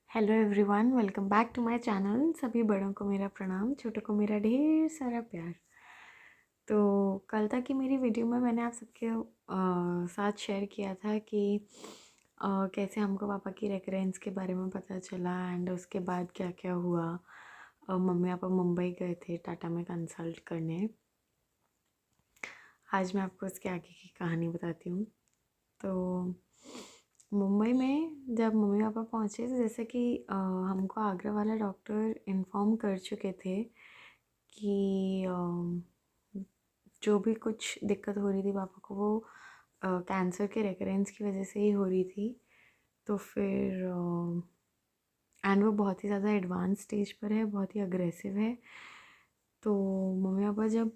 Hello everyone, welcome back to my channel. सभी बड़ों को मेरा प्रणाम, छोटों को मेरा ढेर सारा प्यार। तो कल तक की मेरी वीडियो में मैंने आप सबके साथ शेयर किया था कि कैसे हमको पापा की रेकरेंस के बारे में पता चला एंड उसके बाद क्या क्या हुआ। मम्मी पापा मुंबई गए थे टाटा में कंसल्ट करने। आज मैं आपको उसके आगे की कहानी बताती हूँ। तो मुंबई में जब मम्मी पापा पहुँचे तो जैसे कि हमको आगरा वाला डॉक्टर इन्फॉर्म कर चुके थे कि जो भी कुछ दिक्कत हो रही थी पापा को वो कैंसर के रेकरेंस की वजह से ही हो रही थी। तो फिर एंड वो बहुत ही ज़्यादा एडवांस स्टेज पर है, बहुत ही अग्रेसिव है। तो मम्मी पापा जब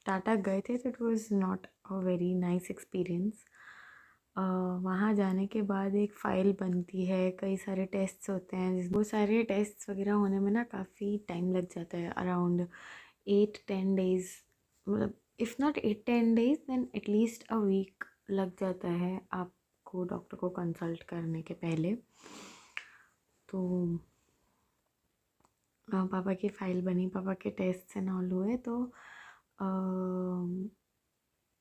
टाटा गए थे तो it was not a very nice experience. वहाँ जाने के बाद एक फ़ाइल बनती है, कई सारे टेस्ट्स होते हैं। वो सारे टेस्ट्स वगैरह होने में ना काफ़ी टाइम लग जाता है, अराउंड 8-10 डेज़। मतलब if not 8-10 days then at least a week लग जाता है आपको डॉक्टर को कंसल्ट करने के पहले। तो पापा की फ़ाइल बनी, पापा के टेस्ट एंड ऑल हुए। तो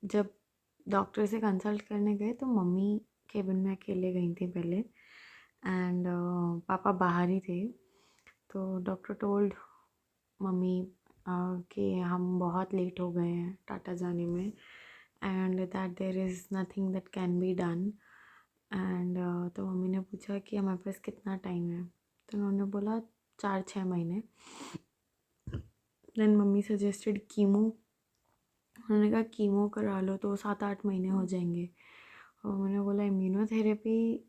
जब डॉक्टर से कंसल्ट करने गए तो मम्मी केबिन में अकेले गई थी पहले एंड पापा बाहर ही थे। तो डॉक्टर टोल्ड मम्मी कि हम बहुत लेट हो गए हैं टाटा जाने में and that there is nothing that can be done. And तो मम्मी ने पूछा कि हमारे पास कितना टाइम है। तो उन्होंने बोला 4-6 महीने। Then mummy suggested chemo. उन्होंने कहा कीमो करा लो तो 7-8 महीने हो जाएंगे। और मैंने बोला immunotherapy,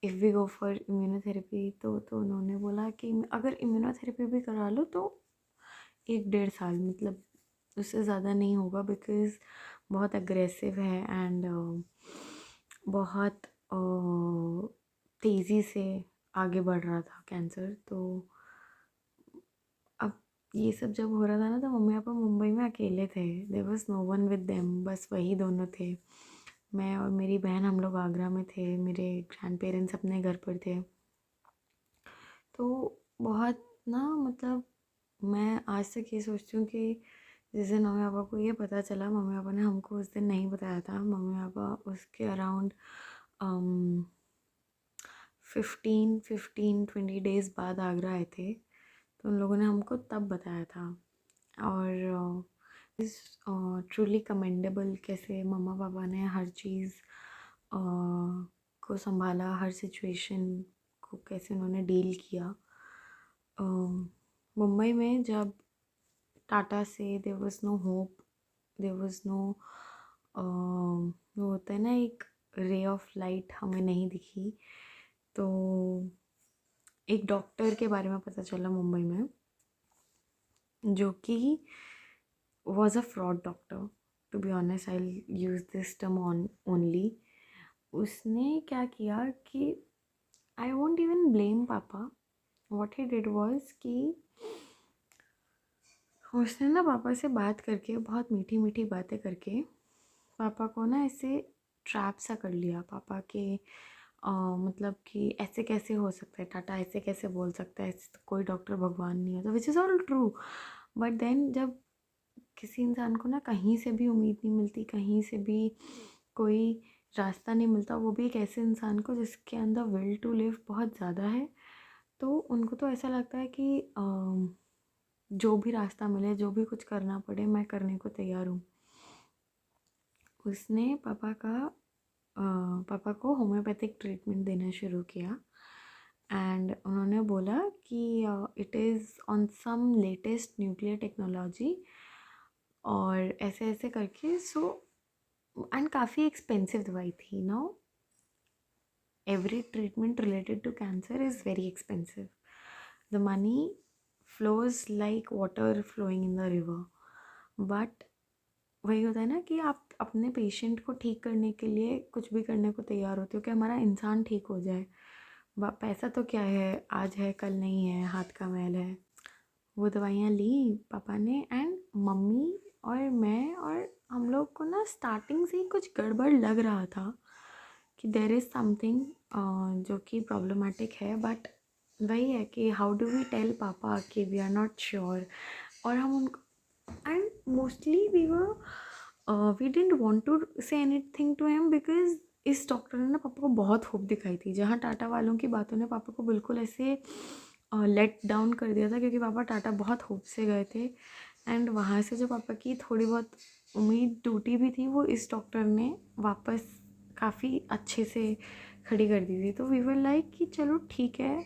if we go for immunotherapy तो उन्होंने बोला कि अगर इम्यूनोथेरेपी भी करा लो तो 1-1.5 साल, मतलब उससे ज़्यादा नहीं होगा बिकॉज़ बहुत अग्रेसिव है एंड बहुत तेज़ी से आगे बढ़ रहा था कैंसर। तो अब ये सब जब हो रहा था ना तो मम्मी पापा मुंबई में अकेले थे। There was no one with them, बस वही दोनों थे। मैं और मेरी बहन हम लोग आगरा में थे, मेरे ग्रैंड पेरेंट्स अपने घर पर थे। तो बहुत ना, मतलब मैं आज तक ये सोचती हूँ कि जिस दिन मम्मी पापा को ये पता चला, मम्मी पापा ने हमको उस दिन नहीं बताया था। मम्मी पापा उसके अराउंड 15-20 डेज़ बाद आगरा आए थे। तो उन लोगों ने हमको तब बताया था। और इस ट्रूली कमेंडेबल कैसे मम्मा पापा ने हर चीज़ को संभाला, हर सिचुएशन को कैसे उन्होंने डील किया। मुंबई में जब टाटा से there was no hope, there was no वो होता है ना, एक रे ऑफ लाइट हमें नहीं दिखी। तो एक डॉक्टर के बारे में पता चला मुंबई में जो कि was a fraud doctor. To be honest, I'll use this term on only. उसने क्या किया कि I won't even blame पापा. What he did was कि उसने ना पापा से बात करके, बहुत मीठी मीठी बातें करके पापा को ना ऐसे ट्रैप सा कर लिया। पापा के मतलब कि ऐसे कैसे हो सकता है, टाटा ऐसे कैसे बोल सकता है, ऐसे तो कोई डॉक्टर भगवान नहीं होता, which is all true. But then जब किसी इंसान को ना कहीं से भी उम्मीद नहीं मिलती, कहीं से भी कोई रास्ता नहीं मिलता, वो भी एक ऐसे इंसान को जिसके अंदर विल टू लिव बहुत ज़्यादा है, तो उनको तो ऐसा लगता है कि जो भी रास्ता मिले, जो भी कुछ करना पड़े, मैं करने को तैयार हूँ। उसने पापा को होम्योपैथिक ट्रीटमेंट देना शुरू किया एंड उन्होंने बोला कि it is on some latest nuclear technology और ऐसे ऐसे करके। सो एंड काफ़ी एक्सपेंसिव दवाई थी। Now every treatment related to cancer is very expensive. The money flows like water flowing in the river. But वही होता है ना कि आप अपने पेशेंट को ठीक करने के लिए कुछ भी करने को तैयार होते हो कि हमारा इंसान ठीक हो जाए। पैसा तो क्या है, आज है कल नहीं है, हाथ का मैल है। वो दवाइयाँ ली पापा ने एंड मम्मी और मैं और हम लोग को ना स्टार्टिंग से ही कुछ गड़बड़ लग रहा था कि देयर इज़ समथिंग जो कि प्रॉब्लमेटिक है, बट वही है कि हाउ डू वी टेल पापा कि वी आर नॉट श्योर। और हम उनको and mostly we didn't want to say anything to him because इस डॉक्टर ने ना पापा को बहुत होप दिखाई थी, जहाँ टाटा वालों की बातों ने पापा को बिल्कुल ऐसे लेट डाउन कर दिया था, क्योंकि पापा टाटा बहुत होप से गए थे। एंड वहाँ से जो पापा की थोड़ी बहुत उम्मीद टूटी भी थी, वो इस डॉक्टर ने वापस काफ़ी अच्छे से खड़ी कर दी थी। तो वी वर लाइक कि चलो ठीक है,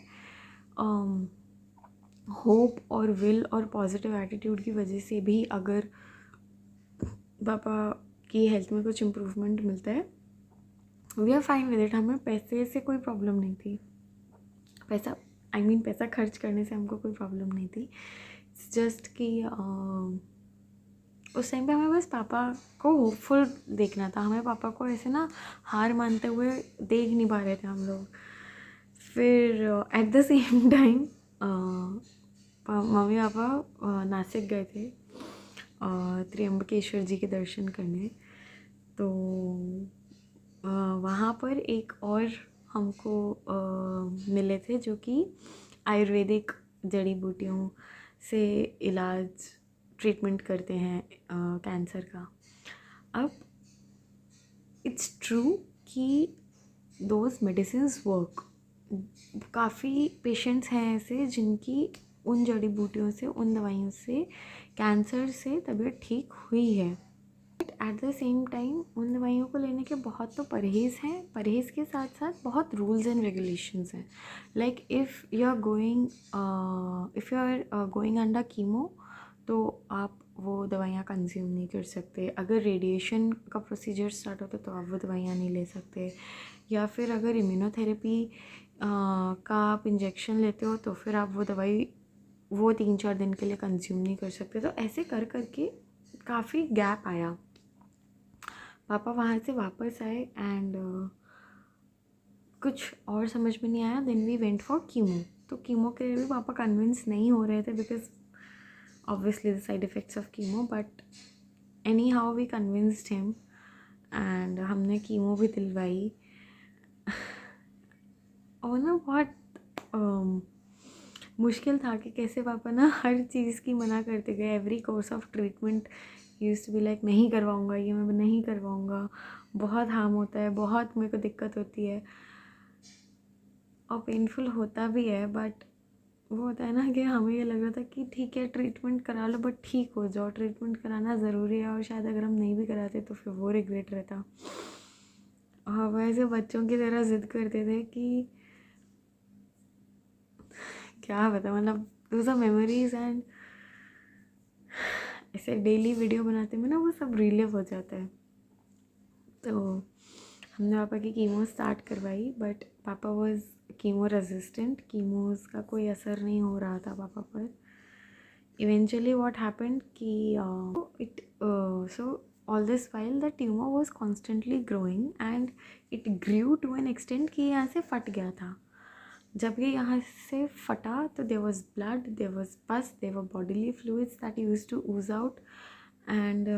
होप और विल और पॉजिटिव एटीट्यूड की वजह से भी अगर पापा की हेल्थ में कुछ इम्प्रूवमेंट मिलता है, we are fine with it. हमें पैसे से कोई प्रॉब्लम नहीं थी, पैसा पैसा खर्च करने से हमको कोई प्रॉब्लम नहीं थी। जस्ट कि उस टाइम पे हमें बस पापा को होपफुल देखना था, हमें पापा को ऐसे ना हार मानते हुए देख नहीं पा रहे थे हम लोग। फिर at the same time mummy papa Nashik गए थे त्र्यंबकेश्वर जी के दर्शन करने। तो वहाँ पर एक और हमको मिले थे जो कि आयुर्वेदिक जड़ी बूटियों से इलाज ट्रीटमेंट करते हैं कैंसर का। अब इट्स ट्रू कि दोज मेडिसिन्स वर्क। काफ़ी पेशेंट्स हैं ऐसे जिनकी उन जड़ी बूटियों से, उन दवाइयों से कैंसर से तबीयत ठीक हुई है। एट द सेम टाइम उन दवाइयों को लेने के बहुत तो परहेज़ हैं, परहेज़ के साथ साथ बहुत रूल्स एंड रेगुलेशंस हैं। Like if you are going under chemo, तो आप वो दवाइयाँ कंज्यूम नहीं कर सकते। अगर रेडिएशन का प्रोसीजर स्टार्ट होता है तो आप वो दवाइयाँ नहीं ले सकते। या फिर अगर इम्यूनोथेरेपी का आप इंजेक्शन लेते हो तो फिर आप वो दवाई वो 3-4 दिन के लिए कंज्यूम नहीं कर सकते। तो ऐसे कर करके काफ़ी गैप आया। पापा वहाँ से वापस आए एंड कुछ और समझ में नहीं आया। Then we went for chemo. तो कीमो के लिए भी पापा कन्विंस नहीं हो रहे थे because obviously the side effects of chemo, but anyhow we convinced him and हमने कीमो भी दिलवाई। और ना बहुत मुश्किल था कि कैसे पापा ना हर चीज़ की मना करते गए। Every course of treatment used to be like नहीं करवाऊँगा, ये मैं नहीं करवाऊँगा, बहुत हार्म होता है, बहुत मेरे को दिक्कत होती है। और पेनफुल होता भी है, बट वो होता है ना कि हमें ये लग रहा था कि ठीक है ट्रीटमेंट करा लो, बट ठीक हो जाओ। ट्रीटमेंट कराना ज़रूरी है और शायद अगर हम नहीं भी कराते तो फिर वो रिग्रेट रहता। हम ऐसे बच्चों की तरह ज़िद करते थे कि क्या बता, मतलब दोज आर मेमोरीज। एंड ऐसे डेली वीडियो बनाते में ना वो सब रिलीव हो जाता है। तो हमने पापा की कीमो स्टार्ट करवाई, बट पापा वॉज कीमो रेजिस्टेंट। कीमोज का कोई असर नहीं हो रहा था पापा पर। इवेंचुअली व्हाट हैपेंड कि so all this while the tumor was constantly growing and it grew to an extent कि यहाँ से फट गया था। जब ये यहाँ से फटा तो there was blood, there was pus, there were bodily fluids that used to ooze out and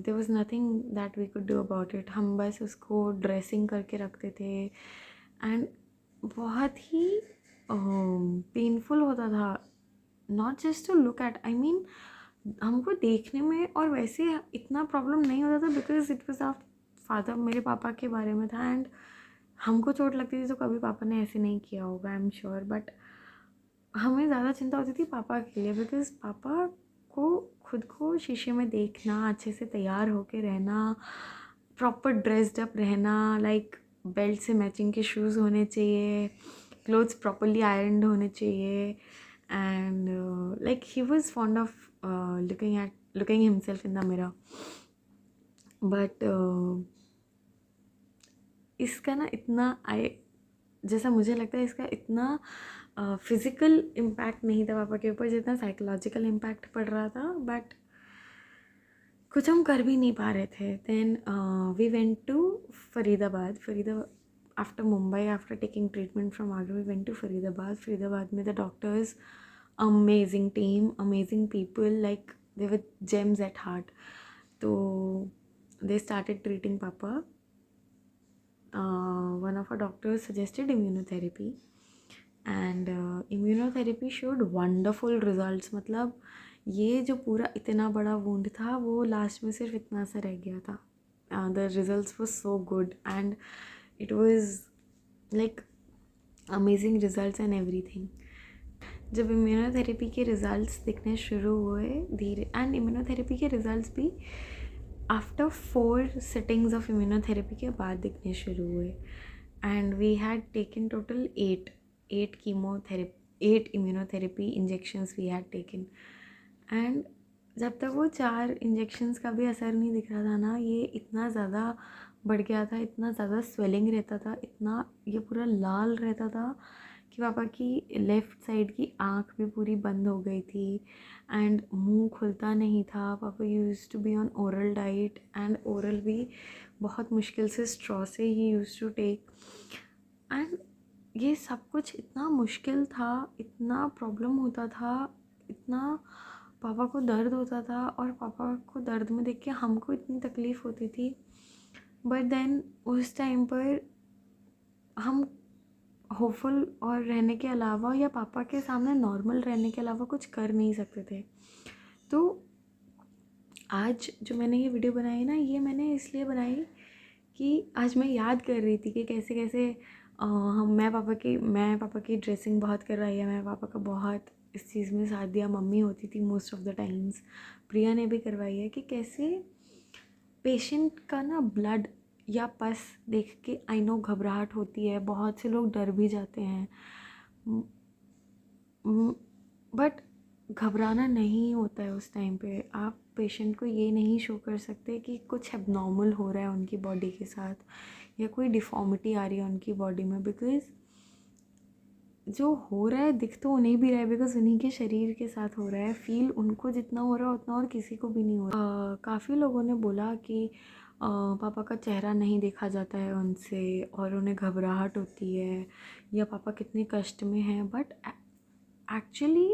there was nothing that we could do about it। हम बस उसको ड्रेसिंग करके रखते थे एंड बहुत ही पेनफुल होता था। Not just to look at, हमको देखने में और वैसे इतना प्रॉब्लम नहीं होता था because it was our father, मेरे पापा के बारे में था। एंड हमको चोट लगती थी तो कभी पापा ने ऐसे नहीं किया होगा, आई एम श्योर। बट हमें ज़्यादा चिंता होती थी पापा के लिए बिकॉज पापा को खुद को शीशे में देखना, अच्छे से तैयार होके रहना, प्रॉपर ड्रेस्ड अप रहना, लाइक बेल्ट से मैचिंग के शूज़ होने चाहिए, क्लोथ्स प्रॉपरली आयरनड होने चाहिए। And like he was fond of looking himself in the mirror. But इसका ना इतना जैसा मुझे लगता है इसका इतना फिज़िकल इम्पैक्ट नहीं था पापा के ऊपर जितना साइकोलॉजिकल इम्पैक्ट पड़ रहा था। बट कुछ हम कर भी नहीं पा रहे थे। Then we went to Faridabad after Mumbai, after taking treatment from Agra, we went to Faridabad में the doctors amazing team, amazing people, like they were gems at heart. So they started treating papa one of our doctors suggested immunotherapy and immunotherapy showed wonderful results. मतलब ये जो पूरा इतना बड़ा wound था वो last में सिर्फ इतना सा रह गया था. The results were so good and it was like amazing results and everything. जब इम्यूनोथेरेपी के रिज़ल्ट्स दिखने शुरू हुए धीरे, एंड इम्यूनोथेरेपी के रिज़ल्ट्स भी आफ्टर 4 सिटिंग्स ऑफ इम्यूनोथेरेपी के बाद दिखने शुरू हुए. And we had taken total 8 chemotherapy 8 immunotherapy injections we had taken. And जब तक वो 4 इंजेक्शंस का भी असर नहीं दिख रहा था ना, ये इतना ज़्यादा बढ़ गया था, इतना ज़्यादा स्वेलिंग रहता था, इतना ये पूरा लाल रहता था कि पापा की लेफ़्ट साइड की आँख भी पूरी बंद हो गई थी एंड मुंह खुलता नहीं था. Papa use to be on oral diet and oral भी बहुत मुश्किल से स्ट्रॉ से ही यूज़ टू टेक. एंड ये सब कुछ इतना मुश्किल था, इतना प्रॉब्लम होता था, इतना पापा को दर्द होता था और पापा को दर्द में देख के हमको इतनी तकलीफ़ होती थी. बट देन उस टाइम पर हम होपफुल और रहने के अलावा या पापा के सामने नॉर्मल रहने के अलावा कुछ कर नहीं सकते थे. तो आज जो मैंने ये वीडियो बनाई ना, ये मैंने इसलिए बनाई कि आज मैं याद कर रही थी कि कैसे कैसे मैं पापा की ड्रेसिंग बहुत करवाई है. मैं पापा का बहुत इस चीज़ में साथ दिया. मम्मी होती थी मोस्ट ऑफ द टाइम्स, प्रिया ने भी करवाई है. कि कैसे पेशेंट का ना ब्लड या पस देख के आई नो घबराहट होती है, बहुत से लोग डर भी जाते हैं, बट घबराना नहीं होता है उस टाइम पे. आप पेशेंट को ये नहीं शो कर सकते कि कुछ एबनॉर्मल हो रहा है उनकी बॉडी के साथ या कोई डिफ़ॉर्मिटी आ रही है उनकी बॉडी में, बिकॉज़ जो हो रहा है दिख तो उन्हें भी रहा है, बिकॉज उन्हीं के शरीर के साथ हो रहा है. फील उनको जितना हो रहा है उतना और किसी को भी नहीं हो रहा. काफ़ी लोगों ने बोला कि पापा का चेहरा नहीं देखा जाता है उनसे और उन्हें घबराहट होती है या पापा कितने कष्ट में हैं. बट एक्चुअली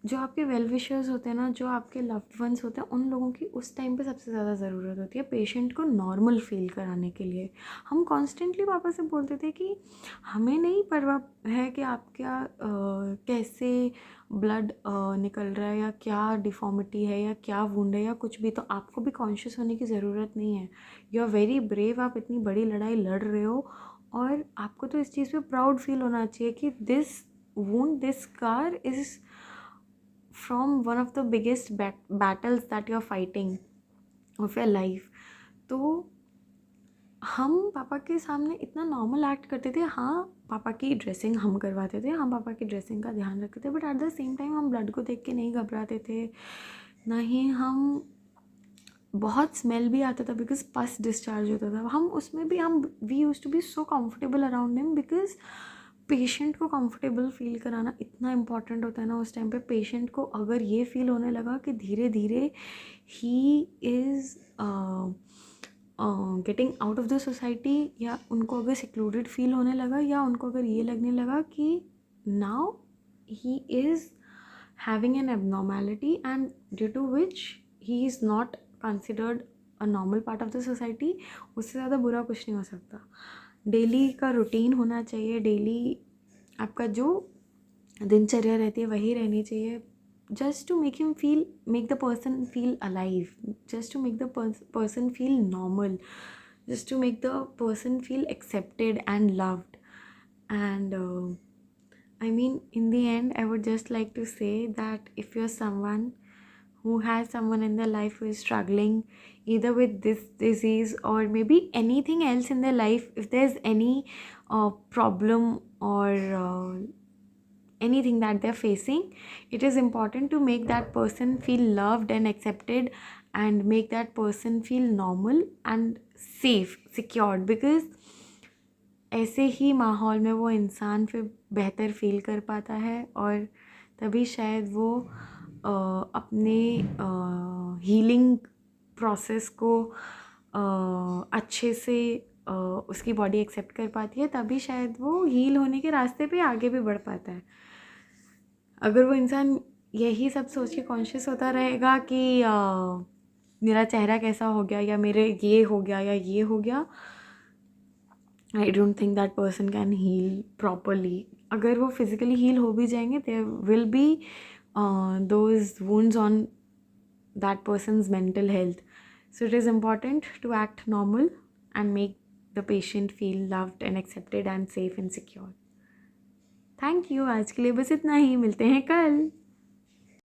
जो आपके वेल विशर्स होते हैं ना, जो आपके लव्ड वंस होते हैं, उन लोगों की उस टाइम पे सबसे ज़्यादा ज़रूरत होती है पेशेंट को नॉर्मल फील कराने के लिए. हम कॉन्स्टेंटली पापा से बोलते थे कि हमें नहीं परवाह है कि आप क्या कैसे ब्लड निकल रहा है या क्या डिफ़ॉर्मिटी है या क्या वुंड है या कुछ भी, तो आपको भी कॉन्शियस होने की ज़रूरत नहीं है. You are very brave. आप इतनी बड़ी लड़ाई लड़ रहे हो और आपको तो इस चीज़ पे प्राउड फील होना चाहिए कि this wound, this scar is from one of the biggest battles that you're fighting of your life. तो हम पापा के सामने इतना नॉर्मल एक्ट करते थे. हाँ, पापा की ड्रेसिंग हम करवाते थे, हम पापा की ड्रेसिंग का ध्यान रखते थे, but at the same time हम ब्लड को देख के नहीं घबराते थे. नहीं, हम बहुत स्मेल भी आता था बिकॉज पस डिस्चार्ज होता था. हम उसमें भी we used to be so comfortable around him, because patient को कंफर्टेबल फील कराना इतना इम्पॉर्टेंट होता है ना उस टाइम पे. पेशेंट को अगर ये फील होने लगा कि धीरे धीरे he is getting out of the society, या उनको अगर सिक्लूडेड फील होने लगा, या उनको अगर ये लगने लगा कि now he is having an abnormality and due to which he is not considered a normal part of the society, उससे ज़्यादा बुरा कुछ नहीं हो सकता. डेली का रूटीन होना चाहिए. डेली आपका जो दिनचर्या रहती है वही रहनी चाहिए, just to make the person feel alive, just to make the person feel normal, just to make the person feel accepted and loved. And I mean, in the end, I would just like to say that if you're someone who has someone in their life who is struggling either with this disease or maybe anything else in their life, if there's any problem or anything that they're facing, it is important to make that person feel loved and accepted and make that person feel normal and safe, secured, because ऐसे ही माहौल में वो इंसान फिर बेहतर feel कर पाता है और तभी शायद वो अपने हीलिंग प्रोसेस को अच्छे से उसकी बॉडी एक्सेप्ट कर पाती है. तभी शायद वो हील होने के रास्ते पे आगे भी बढ़ पाता है. अगर वो इंसान यही सब सोच के कॉन्शियस होता रहेगा कि मेरा चेहरा कैसा हो गया या मेरे ये हो गया या ये हो गया, I don't think that person can heal properly. अगर वो फिजिकली हील हो भी जाएंगे, there will be those wounds on that person's mental health. So it is important to act normal and make the patient feel loved and accepted and safe and secure. Thank you. आज के लिए बस इतना ही. मिलते हैं कल.